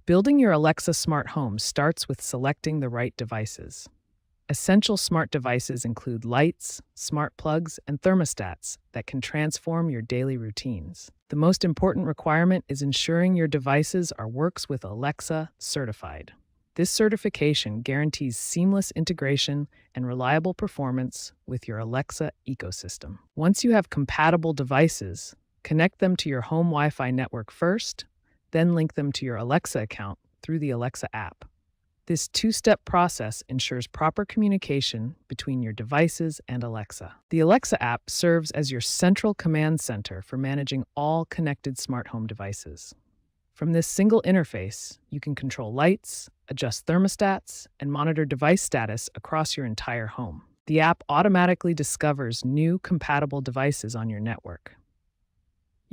Building your Alexa smart home starts with selecting the right devices. Essential smart devices include lights, smart plugs, and thermostats that can transform your daily routines. The most important requirement is ensuring your devices are Works with Alexa certified. This certification guarantees seamless integration and reliable performance with your Alexa ecosystem. Once you have compatible devices, connect them to your home Wi-Fi network first, then link them to your Alexa account through the Alexa app. This two-step process ensures proper communication between your devices and Alexa. The Alexa app serves as your central command center for managing all connected smart home devices. From this single interface, you can control lights, adjust thermostats, and monitor device status across your entire home. The app automatically discovers new compatible devices on your network.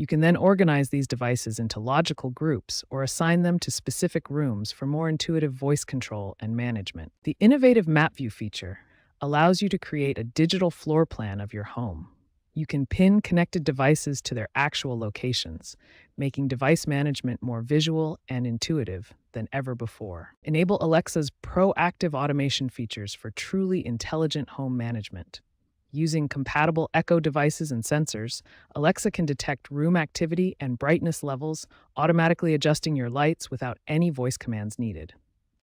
You can then organize these devices into logical groups or assign them to specific rooms for more intuitive voice control and management. The innovative Map View feature allows you to create a digital floor plan of your home. You can pin connected devices to their actual locations, making device management more visual and intuitive than ever before. Enable Alexa's proactive automation features for truly intelligent home management. Using compatible Echo devices and sensors, Alexa can detect room activity and brightness levels, automatically adjusting your lights without any voice commands needed.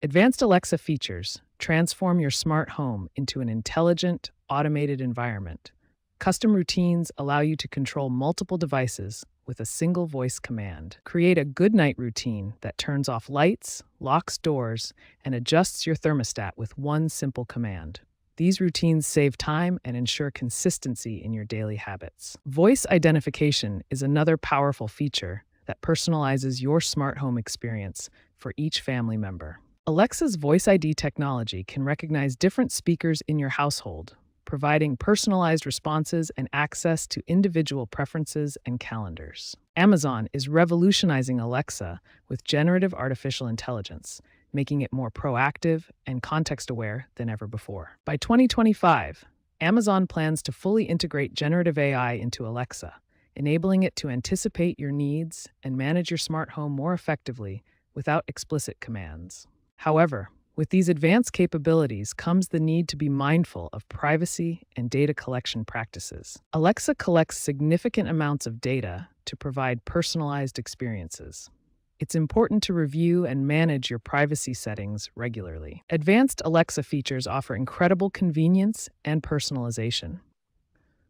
Advanced Alexa features transform your smart home into an intelligent, automated environment. Custom routines allow you to control multiple devices with a single voice command. Create a good night routine that turns off lights, locks doors, and adjusts your thermostat with one simple command. These routines save time and ensure consistency in your daily habits. Voice identification is another powerful feature that personalizes your smart home experience for each family member. Alexa's Voice ID technology can recognize different speakers in your household, providing personalized responses and access to individual preferences and calendars. Amazon is revolutionizing Alexa with generative artificial intelligence, making it more proactive and context-aware than ever before. By 2025, Amazon plans to fully integrate generative AI into Alexa, enabling it to anticipate your needs and manage your smart home more effectively without explicit commands. However, with these advanced capabilities comes the need to be mindful of privacy and data collection practices. Alexa collects significant amounts of data to provide personalized experiences. It's important to review and manage your privacy settings regularly. Advanced Alexa features offer incredible convenience and personalization.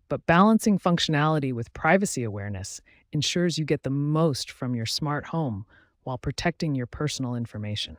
But balancing functionality with privacy awareness ensures you get the most from your smart home while protecting your personal information.